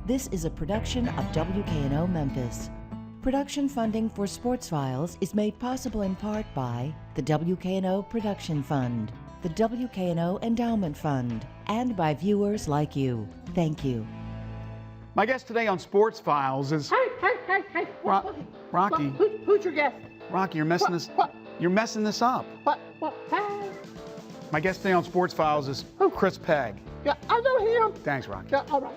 This is a production of WKNO Memphis. Production funding for Sports Files is made possible in part by the WKNO Production Fund, the WKNO Endowment Fund, and by viewers like you. Thank you. My guest today on Sports Files is Hey. Rocky. Who's your guest? Rocky, you're messing this up. What? My guest today on Sports Files is Chris Pegg. Yeah, I know him. Thanks, Rocky. Yeah, all right.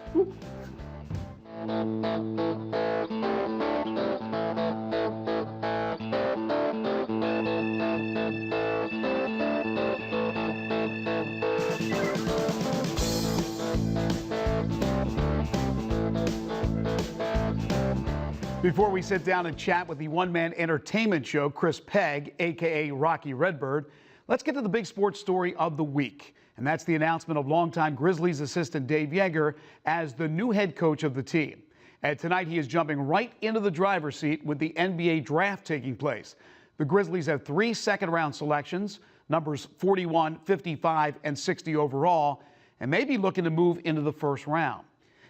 Before we sit down and chat with the one-man entertainment show, Chris Pegg, a.k.a. Rocky Redbird, let's get to the big sports story of the week. And that's the announcement of longtime Grizzlies assistant Dave Joerger as the new head coach of the team. And tonight he is jumping right into the driver's seat with the NBA draft taking place. The Grizzlies have 3 second-round selections, numbers 41, 55, and 60 overall, and may be looking to move into the first round.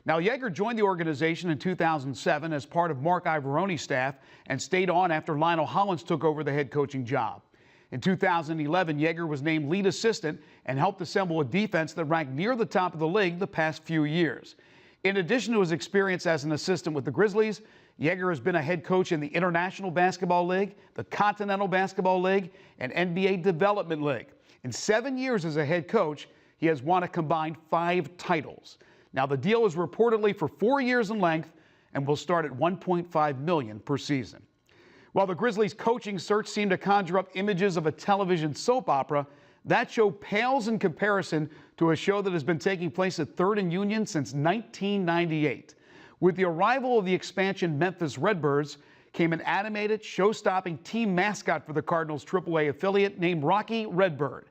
Now, Joerger joined the organization in 2007 as part of Mark Ivaroni's staff and stayed on after Lionel Hollins took over the head coaching job. In 2011, Joerger was named lead assistant and helped assemble a defense that ranked near the top of the league the past few years. In addition to his experience as an assistant with the Grizzlies, Joerger has been a head coach in the International Basketball League, the Continental Basketball League, and NBA Development League. In 7 years as a head coach, he has won a combined 5 titles. Now, the deal is reportedly for 4 years in length and will start at $1.5 million per season. While the Grizzlies' coaching search seemed to conjure up images of a television soap opera, that show pales in comparison to a show that has been taking place at 3rd and Union since 1998. With the arrival of the expansion Memphis Redbirds came an animated, show-stopping team mascot for the Cardinals' AAA affiliate named Rocky Redbird.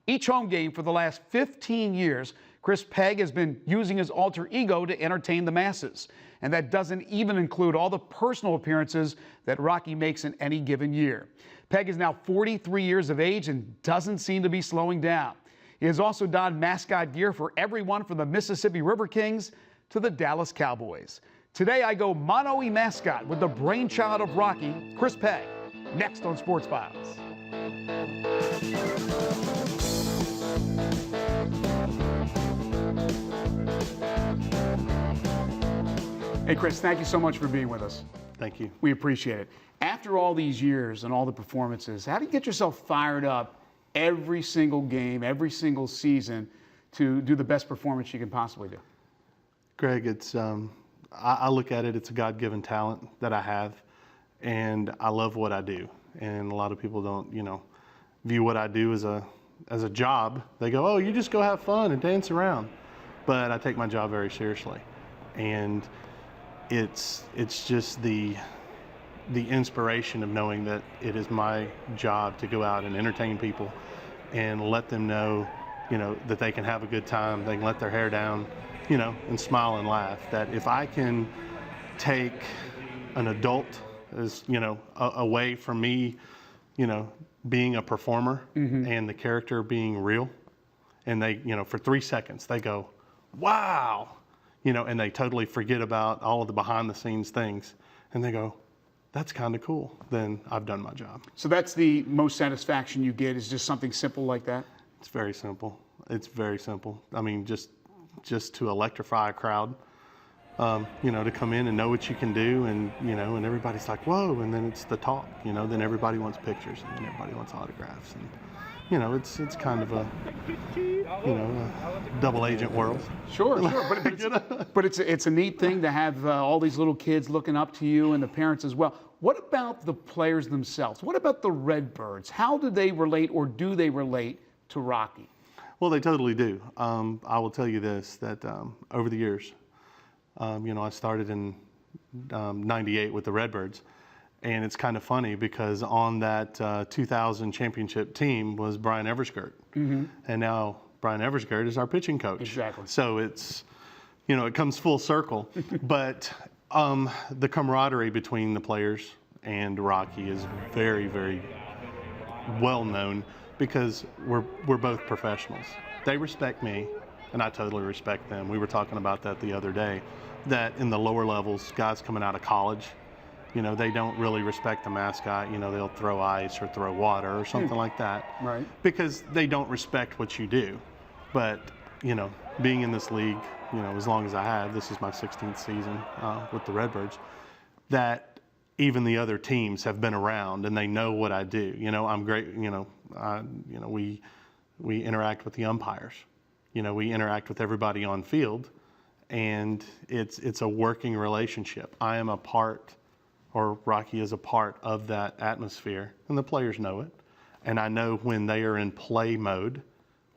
Each home game for the last 15 years, Chris Pegg has been using his alter ego to entertain the masses. And that doesn't even include all the personal appearances that Rocky makes in any given year. Pegg is now 43 years of age and doesn't seem to be slowing down. He has also donned mascot gear for everyone from the Mississippi River Kings to the Dallas Cowboys. Today I go mono-y mascot with the brainchild of Rocky, Chris Pegg, next on Sports Files. Hey, Chris, thank you so much for being with us. Thank you. We appreciate it. After all these years and all the performances, how do you get yourself fired up every single game, every single season to do the best performance you can possibly do? Greg, it's I look at it, it's a God-given talent that I have, and I love what I do. And a lot of people don't, view what I do as a job. They go, oh, you just go have fun and dance around. But I take my job very seriously. And it's just the inspiration of knowing that it is my job to go out and entertain people and let them know, that they can have a good time, they can let their hair down, and smile and laugh. That if I can take an adult as, away from me, being a performer and the character being real, and they, for 3 seconds, they go, wow, and they totally forget about all of the behind the scenes things. And they go, that's kind of cool. Then I've done my job. So that's the most satisfaction you get, is just something simple like that? It's very simple. It's very simple. I mean, just to electrify a crowd, to come in and know what you can do, and, and everybody's like, whoa, and then it's the talk, then everybody wants pictures, and then everybody wants autographs. And, it's kind of a, a double agent world. Sure. But it's a neat thing to have all these little kids looking up to you and the parents as well. What about the players themselves? What about the Redbirds? How do they relate, or do they relate to Rocky? Well, they totally do. I will tell you this, that over the years, I started in '98 with the Redbirds. And it's kind of funny because on that 2000 championship team was Brian Eversgert. And now Brian Eversgert is our pitching coach. Exactly. So it's, it comes full circle. But the camaraderie between the players and Rocky is very, very well known because we're both professionals. They respect me, and I totally respect them. We were talking about that the other day. that in the lower levels, guys coming out of college, you know, they don't really respect the mascot. You know, they'll throw ice or throw water or something like that. Right. Because they don't respect what you do. But, you know, being in this league, you know, as long as I have, this is my 16th season with the Redbirds, that even the other teams have been around and they know what I do. You know, I'm great, you know, we interact with the umpires. You know, we interact with everybody on field, and it's a working relationship. I am a part, or Rocky is a part of that atmosphere, and the players know it. And I know when they are in play mode,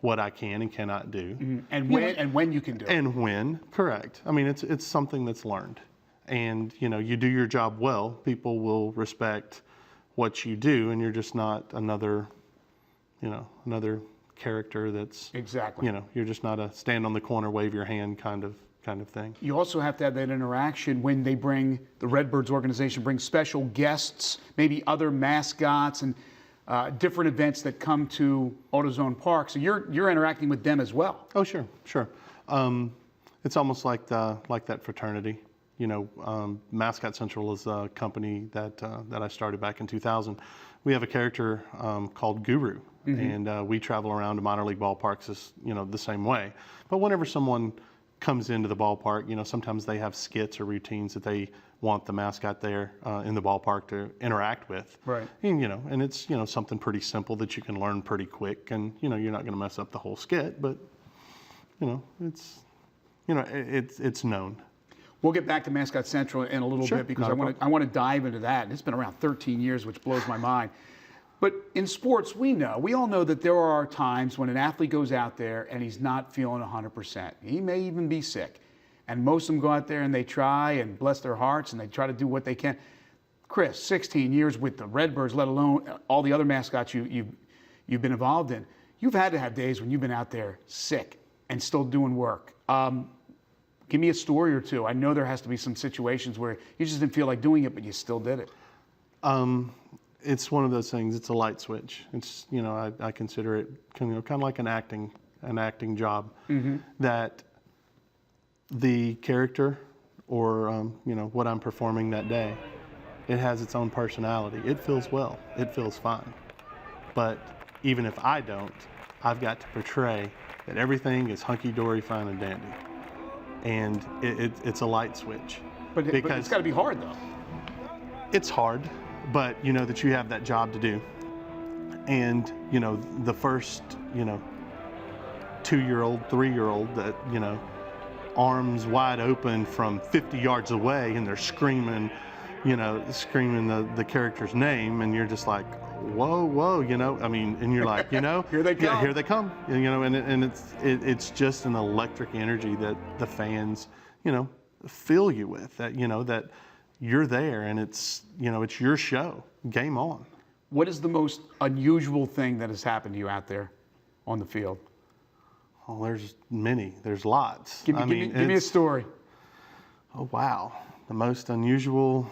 what I can and cannot do. And when you can do it. And when, correct. I mean, it's something that's learned. And, you know, you do your job well, people will respect what you do, and you're just not another character that's, Exactly. you know, you're just not a stand on the corner, wave your hand kind of thing. You also have to have that interaction when they bring, the Redbirds organization brings special guests, maybe other mascots and different events that come to AutoZone Park. So you're interacting with them as well. Oh, sure. It's almost like that fraternity. You know, Mascot Central is a company that I started back in 2000. We have a character called Guru, and we travel around to minor league ballparks the same way. But whenever someone comes into the ballpark, you know, sometimes they have skits or routines that they want the mascot there in the ballpark to interact with. Right. And, you know, and it's, you know, something pretty simple that you can learn pretty quick, and, you know, you're not going to mess up the whole skit, but, you know, it's known. We'll get back to Mascot Central in a little Sure, bit because not a I want to dive into that. It's been around 13 years, which blows my mind. But in sports, we all know that there are times when an athlete goes out there and he's not feeling 100%. He may even be sick. And most of them go out there and they try and bless their hearts and they try to do what they can. Chris, 16 years with the Redbirds, let alone all the other mascots you've been involved in. You've had to have days when you've been out there sick and still doing work. Give me a story or two. I know there has to be some situations where you just didn't feel like doing it, but you still did it. It's one of those things. It's a light switch. It's, you know, I consider it kind of like an acting job. That the character or you know, what I'm performing that day, it has its own personality. It feels well. It feels fine. But even if I don't, I've got to portray that everything is hunky-dory, fine and dandy. And it's a light switch. But it's got to be hard, though. It's hard, but you know that you have that job to do. And, you know, the first, you know, 2-year-old, 3-year-old that, you know, arms wide open from 50 yards away and they're screaming, you know, the character's name, and you're just like, whoa, you know, I mean, and you're like, you know, Here they come. Yeah, here they come, you know, and it's just an electric energy that the fans, you know, fill you with, that, you know, that you're there and it's, you know, it's your show, game on. What is the most unusual thing that has happened to you out there on the field? Oh, there's many, there's lots. Give me a story. Oh, wow. The most unusual,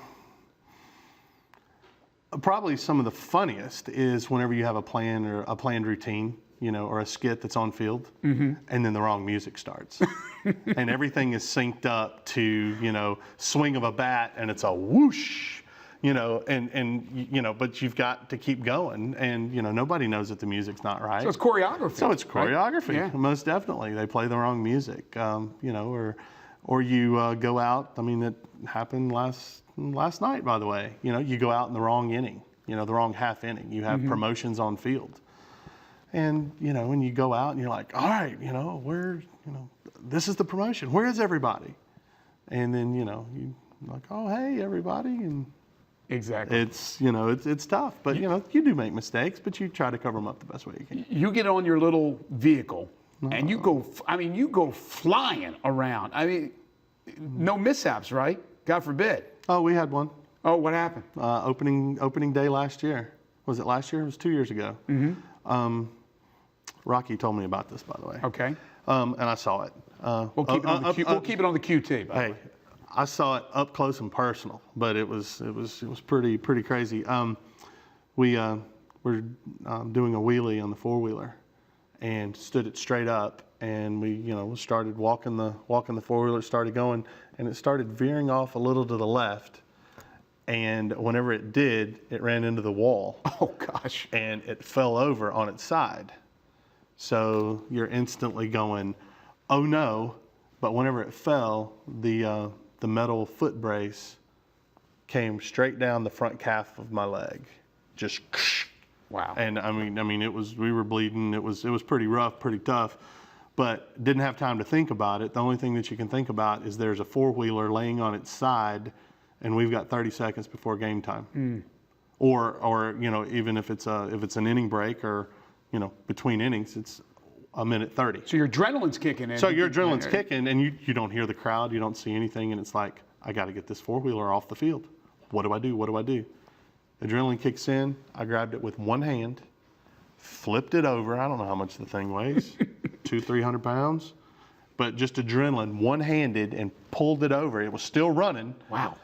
probably some of the funniest is whenever you have a plan or a planned routine, you know, or a skit that's on field, and then the wrong music starts. And everything is synced up to, you know, swing of a bat, and it's a whoosh, you know, and you know, but you've got to keep going, and, you know, nobody knows that the music's not right. So it's choreography. So it's choreography, right? Yeah. Most definitely. They play the wrong music, you know, or you go out. I mean, it happened last night, by the way. You know, you go out in the wrong inning, you know, the wrong half inning. You have promotions on field, and you know, when you go out and you're like, all right, you know, this is the promotion. Where is everybody? And then, you know, you like, oh, hey, everybody, and Exactly. it's, you know, it's tough, but you know, you do make mistakes, but you try to cover them up the best way you can. You get on your little vehicle and you go, you go flying around. I mean, no mishaps, right? God forbid. Oh, we had one. Oh, what happened? Opening day last year. Was it last year? It was 2 years ago. Rocky told me about this, by the way. Okay. And I saw it. We'll keep it on the QT. By the way. I saw it up close and personal, but it was pretty crazy. We were doing a wheelie on the four-wheeler, and stood it straight up, and we, started walking the four-wheeler, started going, and it started veering off a little to the left. And whenever it did, it ran into the wall. Oh gosh. And it fell over on its side. So you're instantly going, oh no. But whenever it fell, the metal foot brace came straight down the front calf of my leg. Just wow. And I mean we were bleeding. It was pretty rough, pretty tough, but didn't have time to think about it. The only thing that you can think about is there's a four-wheeler laying on its side, and we've got 30 seconds before game time. Or even if it's an inning break, or between innings, it's a minute 30. So your adrenaline's kicking in. So your adrenaline's kicking, and you don't hear the crowd, you don't see anything, and it's like, I got to get this four-wheeler off the field. What do I do? What do I do? Adrenaline kicks in. I grabbed it with one hand, flipped it over. I don't know how much the thing weighs, 200-300 pounds, but just adrenaline, one-handed, and pulled it over. It was still running. Wow.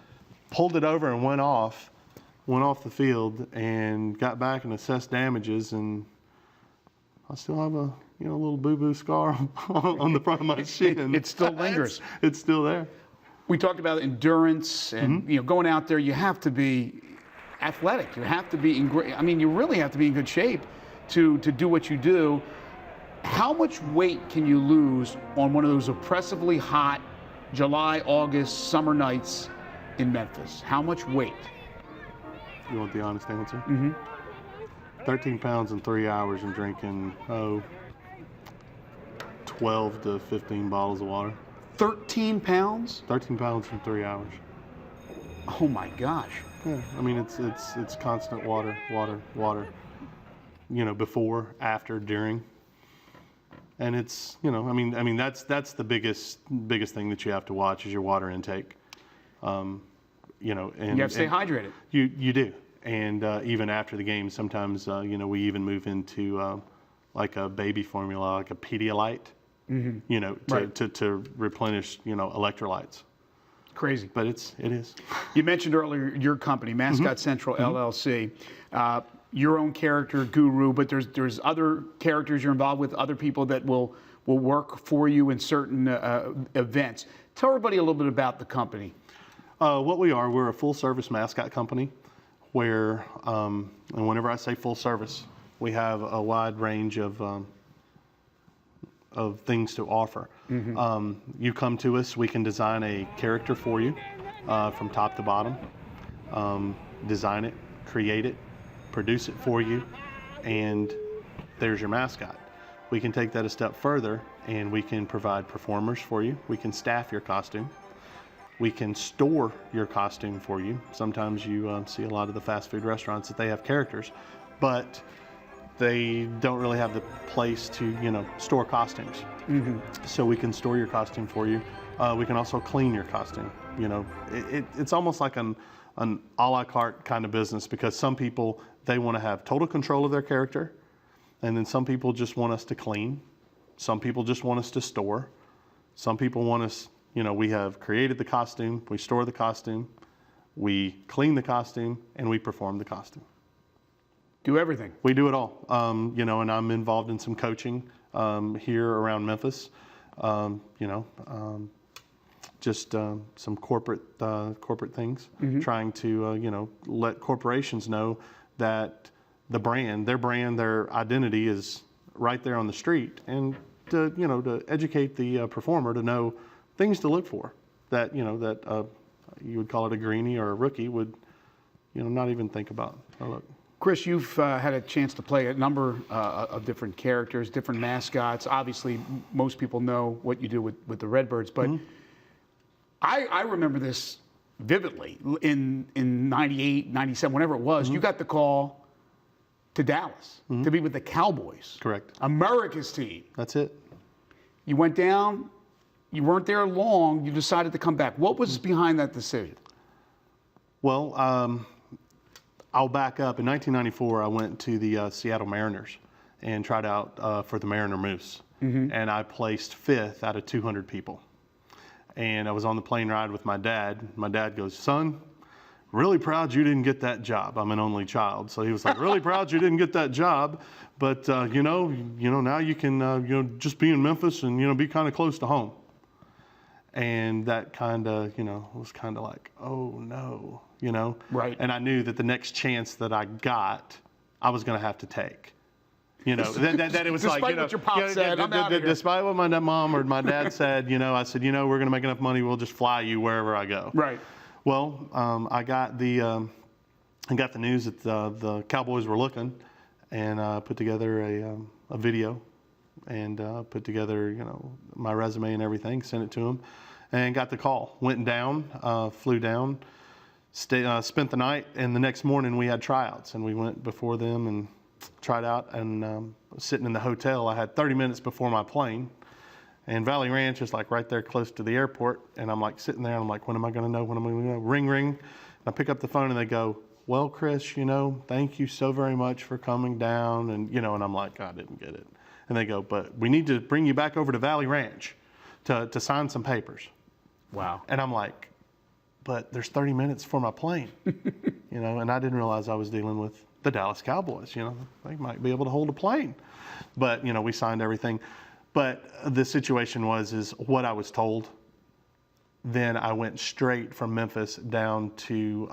Pulled it over and went off the field, and got back and assessed damages, and I still have a little boo-boo scar on the front of my shin. It still lingers. It's still there. We talked about endurance and going out there. You have to be athletic. You have to be you really have to be in good shape to do what you do. How much weight can you lose on one of those oppressively hot July, August, summer nights in Memphis? How much weight? You want the honest answer? 13 pounds in 3 hours and drinking 12 to 15 bottles of water. 13 pounds? 13 pounds in 3 hours. Oh my gosh. Yeah, I mean it's constant water. Before, after, during, and it's that's the biggest thing that you have to watch is your water intake. And you have to stay hydrated. You do, and even after the game, sometimes we even move into like a baby formula, like a Pedialyte. To replenish, electrolytes. Crazy. But it is. You mentioned earlier your company, Mascot Central LLC. Your own character, Guru, but there's other characters you're involved with, other people that will work for you in certain events. Tell everybody a little bit about the company. What we're a full-service mascot company where, and whenever I say full service, we have a wide range of things to offer. You come to us, we can design a character for you from top to bottom, design it, create it, produce it for you, and there's your mascot. We can take that a step further, and we can provide performers for you. We can staff your costume. We can store your costume for you. Sometimes you see a lot of the fast food restaurants that they have characters, but they don't really have the place to, store costumes. So we can store your costume for you. We can also clean your costume. It's almost like an a la carte kind of business, because some people, they want to have total control of their character, and then some people just want us to clean. Some people just want us to store. Some people want us, we have created the costume, we store the costume, we clean the costume, and we perform the costume. Do everything. We do it all, and I'm involved in some coaching here around Memphis, just some corporate things, trying to, let corporations know that their identity is right there on the street, and to educate the performer to know things to look for that, that you would call it a greenie or a rookie would, not even think about. Oh, look. Chris, you've had a chance to play a number of different characters, different mascots. Obviously, most people know what you do with the Redbirds, but I remember this vividly. In 98, 97, whenever it was, you got the call to Dallas to be with the Cowboys. Correct. America's team. That's it. You went down, you weren't there long, you decided to come back. What was behind that decision? Well, I'll back up. In 1994, I went to the Seattle Mariners and tried out for the Mariner Moose. And I placed 5th out of 200 people. And I was on the plane ride with my dad. My dad goes, son, really proud you didn't get that job. I'm an only child. So he was like, really proud you didn't get that job. But, you know, now you can, just be in Memphis and, be kind of close to home. And that kind of, was kind of like, oh no, Right. And I knew that the next chance that I got, I was going to have to take. That it was Despite like, what your pop said, I'm out of here. Despite what my mom or my dad said, I said, we're going to make enough money, we'll just fly you wherever I go. Right. Well, I got the news that the Cowboys were looking, and put together a video, and put together my resume and everything, sent it to them, and got the call. Went down, flew down, spent the night, and the next morning we had tryouts, and we went before them and tried out, and sitting in the hotel. I had 30 minutes before my plane. And Valley Ranch is like right there close to the airport. And I'm like sitting there, and I'm like, when am I going to know? When am I going to know? Ring, ring. And I pick up the phone, and they go, well, Chris, thank you so very much for coming down. And, and I'm like, I didn't get it. And they go, but we need to bring you back over to Valley Ranch to sign some papers. Wow. And I'm like, but there's 30 minutes for my plane, and I didn't realize I was dealing with the Dallas Cowboys. They might be able to hold a plane. But, we signed everything. But the situation is what I was told. Then I went straight from Memphis down to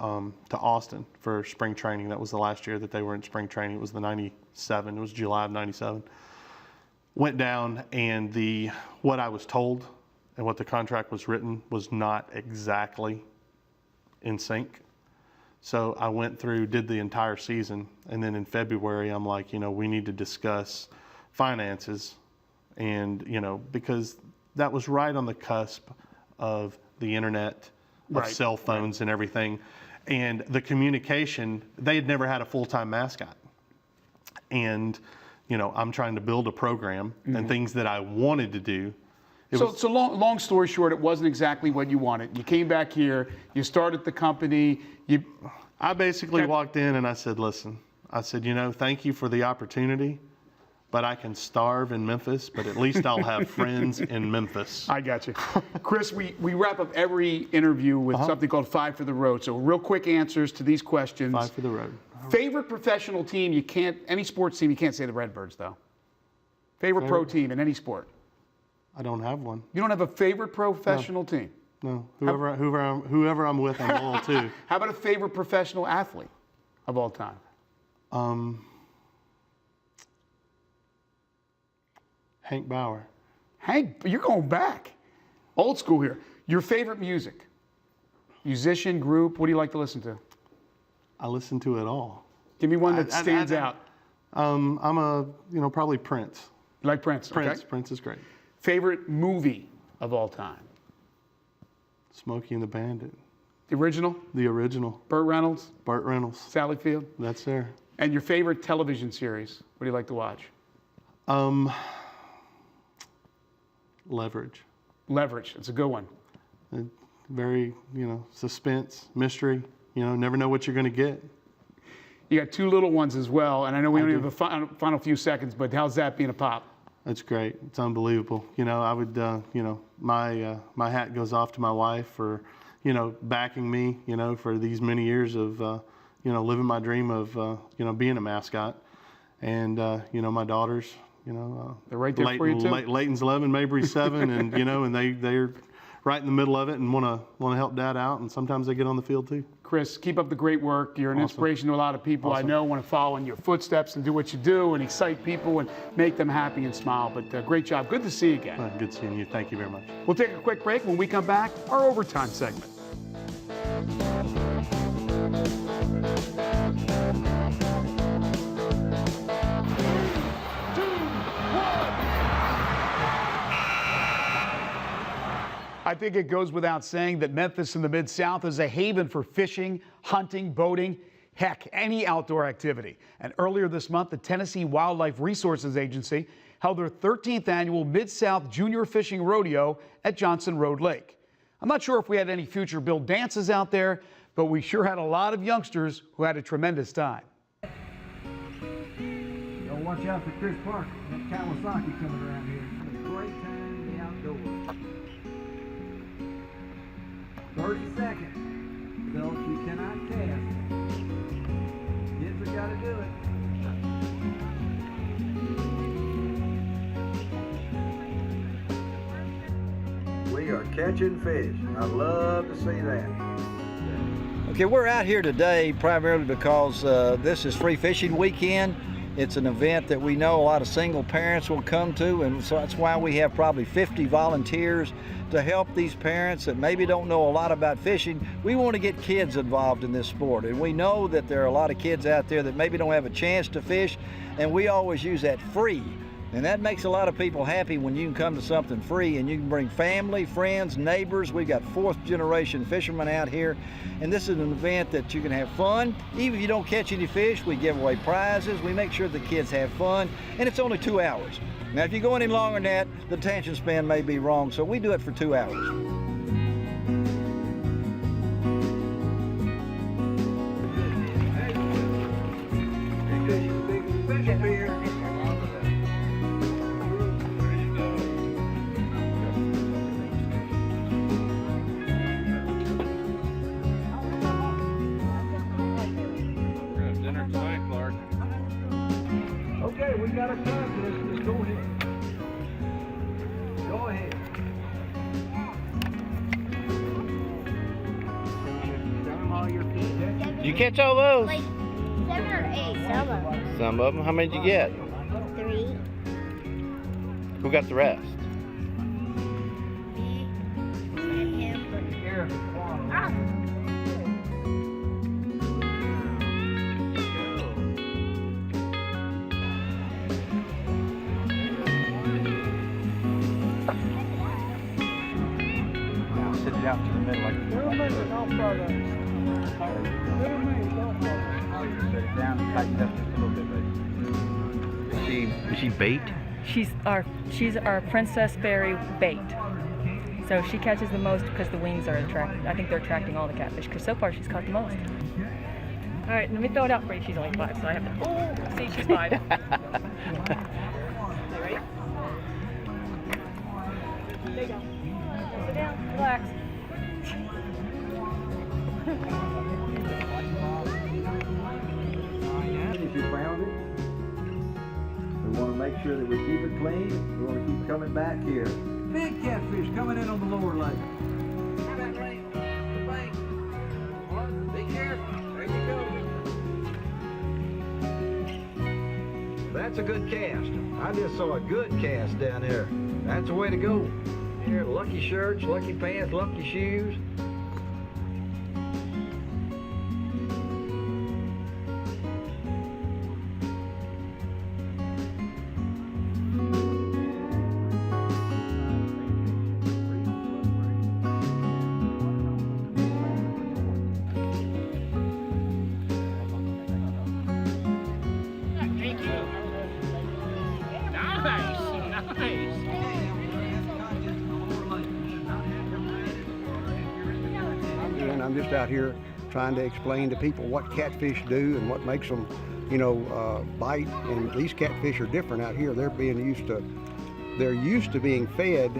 Austin for spring training. That was the last year that they were in spring training. It was the 97. It was July of 97. Went down, and what I was told and what the contract was written was not exactly in sync. So I went through, did the entire season, and then in February I'm like, we need to discuss finances. And, because that was right on the cusp of the internet, of Right. cell phones and everything. And the communication, they had never had a full-time mascot. And, I'm trying to build a program and things that I wanted to do. So long story short, it wasn't exactly what you wanted. You came back here, you started the company, I basically walked in and I said, listen, thank you for the opportunity, but I can starve in Memphis, but at least I'll have friends in Memphis. I got you. Chris, we wrap up every interview with something called 5 for the Road. So real quick answers to these questions. 5 for the road. Favorite professional team, any sports team, you can't say the Redbirds though. Favorite pro team in any sport. I don't have one. You don't have a favorite professional team? No, whoever I'm with, I'm loyal to. How about a favorite professional athlete of all time? Hank Bauer. Hank, you're going back. Old school here. Your favorite music? Musician, group, what do you like to listen to? I listen to it all. Give me one that stands out. I'm probably Prince. You like Prince? Prince. Okay. Prince is great. Favorite movie of all time? Smokey and the Bandit. The original? The original. Burt Reynolds? Burt Reynolds. Sally Field? That's there. And your favorite television series? What do you like to watch? Leverage. Leverage. It's a good one. Very, suspense, mystery. Never know what you're going to get. You got 2 little ones as well, and I know we only have a final few seconds, but how's that being a pop? That's great. It's unbelievable. I would, my hat goes off to my wife for, backing me, for these many years of, living my dream of, being a mascot. And, my daughters, They're right there for you too? Layton's 11, Mabry's 7, and, and they're right in the middle of it and want to help Dad out. And sometimes they get on the field too. Chris, keep up the great work. You're an inspiration to a lot of people Awesome. I know want to follow in your footsteps and do what you do and excite people and make them happy and smile. But great job. Good to see you again. Good seeing you. Thank you very much. We'll take a quick break. When we come back, our overtime segment. I think it goes without saying that Memphis in the Mid-South is a haven for fishing, hunting, boating, heck, any outdoor activity. And earlier this month, the Tennessee Wildlife Resources Agency held their 13th annual Mid-South Junior Fishing Rodeo at Johnson Road Lake. I'm not sure if we had any future Bill dances out there, but we sure had a lot of youngsters who had a tremendous time. Y'all watch out for Chris Parker. That Kawasaki coming around here. It's a great time to be outdoors. 30 seconds. adults, you cannot cast. Kids have got to do it. We are catching fish. I love to see that. Okay, we're out here today primarily because this is Free Fishing Weekend. It's an event that we know a lot of single parents will come to, and so that's why we have probably 50 volunteers to help these parents that maybe don't know a lot about fishing. We want to get kids involved in this sport, and we know that there are a lot of kids out there that maybe don't have a chance to fish, and we always use that free. And that makes a lot of people happy when you can come to something free and you can bring family, friends, neighbors. We've got 4th generation fishermen out here, and this is an event that you can have fun. Even if you don't catch any fish, we give away prizes. We make sure the kids have fun, and it's only 2 hours. Now, if you go any longer than that, the attention span may be wrong, so we do it for 2 hours. Okay, we got a contest. Let's go ahead. Go ahead. Tell them all your fish. Did you catch all those? Like 7 or 8. Some of them. Some of them. How many did you get? 3. Who got the rest? Me. And him. Ah. Now sit it out to the middle like Little minute, don't follow. Little minute, don't follow. set it down and tighten it up just a little bit, baby. Is she bait? She's our Princess Berry bait. So she catches the most because the wings are attracting. I think they're attracting all the catfish because so far she's caught the most. All right, let me throw it out for you. She's only 5, so I have to. Oh, see, she's 5. Okay, ready? There you go. Sit down, relax. If you found it, we want to make sure that we keep it clean. We want to keep coming back here. Big catfish coming in on the lower leg. Be careful. There you go. That's a good cast. I just saw a good cast down there. That's the way to go. Here, lucky shirts, lucky pants, lucky shoes. And I'm just out here trying to explain to people what catfish do and what makes them, bite. And these catfish are different out here. They're used to being fed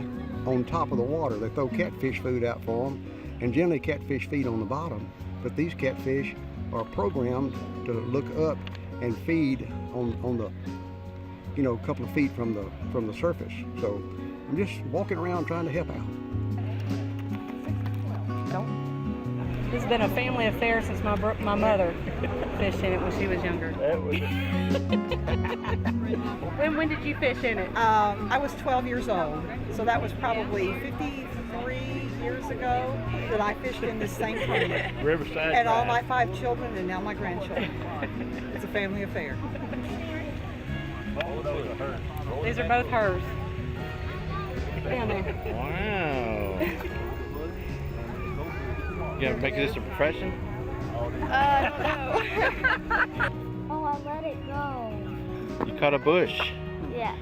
on top of the water. They throw catfish food out for them, and generally catfish feed on the bottom. But these catfish are programmed to look up and feed on the, a couple of feet from the surface. So I'm just walking around trying to help out. This has been a family affair since my mother fished in it when she was younger. When did you fish in it? I was 12 years old, so that was probably 53 years ago that I fished in this same tournament. Riverside. And all my 5 children and now my grandchildren. It's a family affair. These are both hers. Down there. Wow. You gonna make this a profession? No. Oh, I let it go. You caught a bush. Yeah.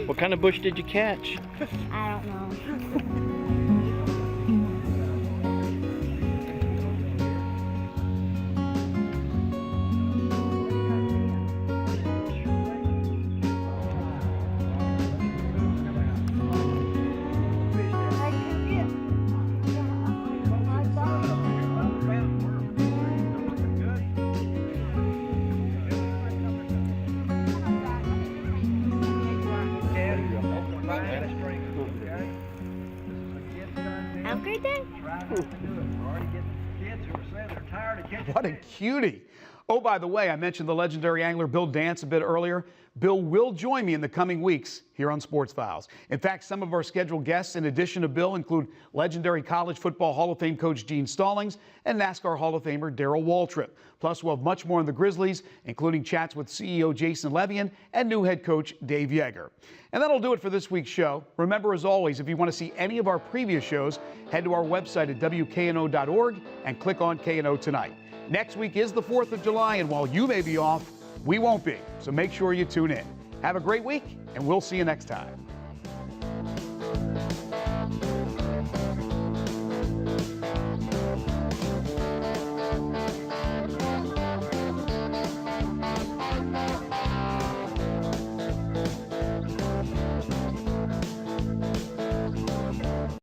What kind of bush did you catch? I don't know. Have a great day. What a cutie. Oh, by the way, I mentioned the legendary angler Bill Dance a bit earlier. Bill will join me in the coming weeks here on Sports Files. In fact, some of our scheduled guests, in addition to Bill, include legendary college football Hall of Fame coach Gene Stallings and NASCAR Hall of Famer Darrell Waltrip. Plus, we'll have much more on the Grizzlies, including chats with CEO Jason Levian and new head coach Dave Yeager. And that'll do it for this week's show. Remember, as always, if you want to see any of our previous shows, head to our website at WKNO.org and click on KNO Tonight. Next week is the 4th of July, and while you may be off, we won't be. So make sure you tune in. Have a great week, and we'll see you next time.